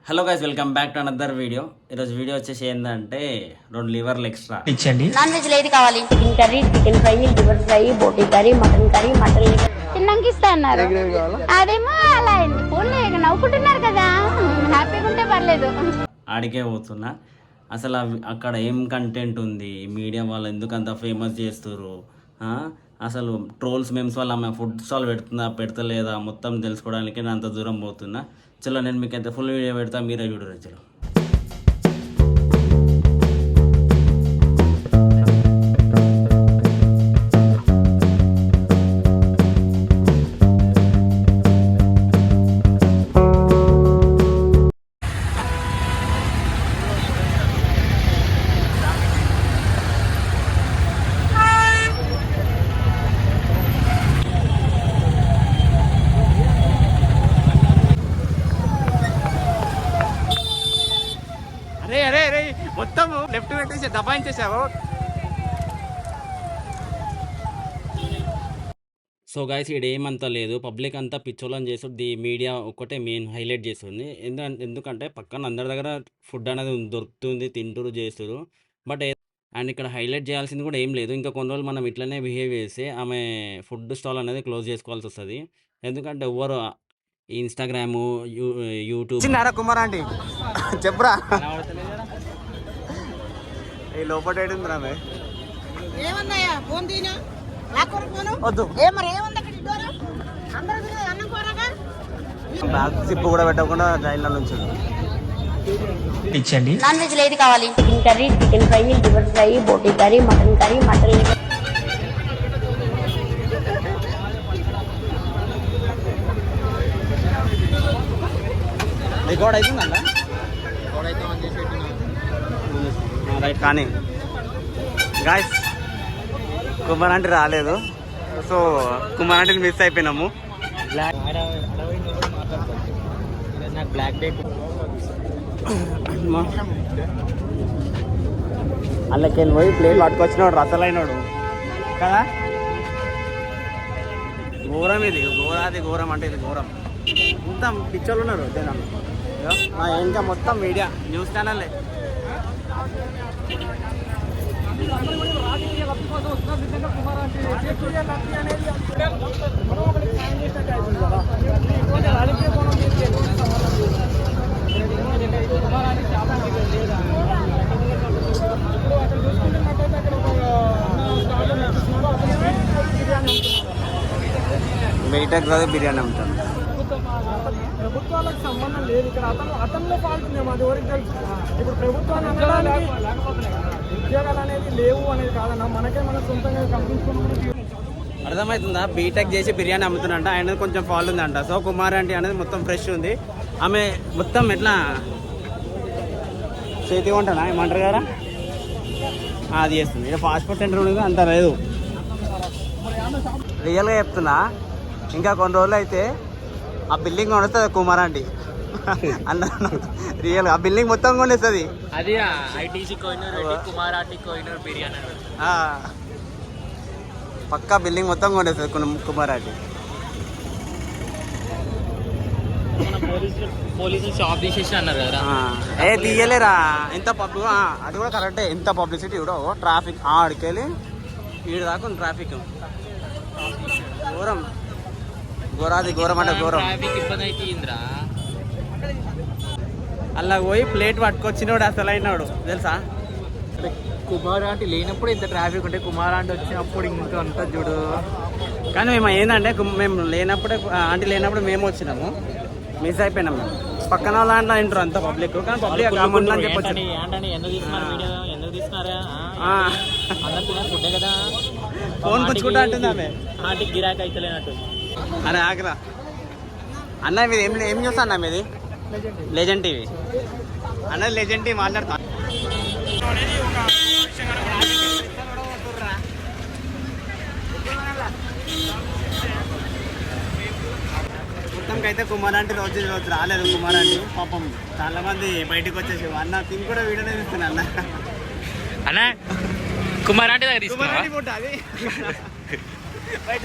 Hello guys, welcome back to another video. ఈరోజు video వచ్చేసి ఏంటంటే 2 లివర్లు ఎక్స్ట్రా ఇచ్చండి. నాన్ వెజ్ ఏది కావాలి? Chicken curry, chicken fry, liver fry, boti curry, mutton liver తిన్నాక ఇస్తా అన్నారు. అదేమో అలా అయింది. ఫోన్లో నవ్వుకుంటున్నారు కదా, హ్యాపీగా ఉంటే పర్లేదు. ఆడికే పోతున్నా. అసలు అక్కడ ఏం కంటెంట్ ఉంది, మీడియా వాళ్ళు ఎందుకు అంత ఫేమస్ చేస్తున్నారు, అసలు ట్రోల్స్ మేమ్స్ వల్ల ఆమె ఫుడ్ స్టాల్ పెడతలేదా మొత్తం తెలుసుకోవడానికి నేను అంత దూరం పోతున్నా. చలో నేను మీకు అయితే ఫుల్ వీడియో పెడతా, మీరే చూడరు. చలో మొత్తం లెఫ్ట్ పెట్టేసి దబాయించేసావు. సో గైస్, ఏమంతా లేదు, పబ్లిక్ అంతా పిచ్చోళ్ళని చేస్తుంది, మీడియా ఒక్కటే మెయిన్ హైలైట్ చేస్తుంది. ఎందుకంటే పక్కన అందరి దగ్గర ఫుడ్ అనేది దొరుకుతుంది, తింటురు చేస్తారు. బట్ అండ్ ఇక్కడ హైలైట్ చేయాల్సింది కూడా ఏం లేదు. ఇంకా కొన్ని రోజులు మనం ఇట్లనే బిహేవ్ చేస్తే ఆమె ఫుడ్ స్టాల్ అనేది క్లోజ్ చేసుకోవాల్సి వస్తుంది. ఎందుకంటే ఎవరు ఇన్స్టాగ్రాము, యూట్యూబ్ కుమార్ ఆంటీ చెప్పురా ఈ లోపల సిప్పు కూడా పెట్టకుండా రైల్లో నుంచి ఇచ్చండి. నాన్ వెజ్ ఏది కావాలి? Chicken curry, chicken fry, liver fry, boti curry, mutton liver. Record అవుతుందంట రైట్. కానీ గాయస్, కుమార్ ఆంటీ రాలేదు. సో కుమార్ ఆంటీని మిస్ అయిపోయినాము. అల్లకెళ్ళి పోయి ప్లేట్ పట్టుకొచ్చినాడు, రసలైనడు కదా. ఘోరం ఇది, ఘోరం అంటే ఇది ఘోరం. మొత్తం పిక్చర్లు ఉన్నారు జనాలు. ఇంకా మొత్తం మీడియా న్యూస్ ఛానల్లే. బయటకు రాదు బిర్యానీ అమ్ముతాను. ప్రభుత్వాలకు సంబంధం లేదు ఇక్కడ. అతనిలో ఫాల్ట్ మేము అది వరకు తెలుసు. ఇప్పుడు ప్రభుత్వాన్ని ఉద్యోగాలు అనేది లేవు అనేది కాదన్నా, మనకే మన సొంతంగా కంపెనీ. అర్థమవుతుందా? బీటెక్ చేసి బిర్యానీ అమ్ముతున్నంట, ఆయన కొంచెం ఫాల్ ఉందంట. సో కుమార్ ఆంటీ అనేది మొత్తం ఫ్రెష్ ఉంది. ఆమె మొత్తం ఎట్లా చేతి వంటనా ఏమంటారు కదా, అది చేస్తుంది. ఇక ఫాస్ట్ ఫుడ్ సెంటర్ ఉంది, అంత లేదు. రియల్గా చెప్తున్నా, ఇంకా కొన్ని రోజులు అయితే ఆ బిల్డింగ్ కొనేస్తుంది కుమార్ ఆంటీ అన్న. రియల్ ఆ బిల్డింగ్ మొత్తం కొనేస్తుంది. అది ఐటీసీ కుమార్ ఆంటీ బిర్యానీ పక్కా బిల్డింగ్ మొత్తం కొనేస్తుంది కుమార్ ఆంటీ. పోలీసులు షాప్ తీసేసి అన్నారు కదా. తీయలేరా, ఎంత పబ్లిక్. అది కూడా కరెక్టే, ఎంత పబ్లిసిటీ కూడా. ట్రాఫిక్ ఆడికెళ్ళి ఈడు దాకా ట్రాఫిక్ ఘోరం, ఘోరం అంటే ఘోరం. ఇబ్బంది అయితే అలా పోయి ప్లేట్ పట్టుకొచ్చినోడు అసలు అయినాడు తెలుసా. కుమార్ ఆంటీ లేనప్పుడు ఇంత ట్రాఫిక్ ఉంటే కుమార్ ఆంటీ వచ్చినప్పుడు ఇంకా అంతా చూడు. కానీ మేము ఏంటంటే మేము లేనప్పుడే, ఆంటీ లేనప్పుడు మేము వచ్చినాము, మిస్ అయిపోయినాం. మేము పక్కన వాళ్ళ దాంట్లో వింటారు అంత పబ్లిక్, కానీ పబ్లిక్ అని చెప్పొచ్చు. ఎందుకు తీసుకున్నారా ఫుడ్ కదా, ఫోన్ పుచ్చుకుంటా అంటుంది ఆమె. ఆంటీకి గిరాకీ అయితే లేనట్టు. అరే ఆగరా అన్న, మీది ఏం చూస్తా అన్న? మీది లెజెండ్ టీవీ అన్న. లెజెండ్ టీవీ మాట్లాడుతా. మొత్తంకి అయితే కుమార్ ఆంటీ రోజు రాలేదు. కుమార్ ఆంటీ పాపం చాలా మంది బయటకు వచ్చేసి అన్న తిని కూడా వీడియోనే చూస్తున్నా అన్న. అన్న కుమార్ ఆంటీ దగ్గర కుమార్ ఆంటీ ఫోటో అది బయట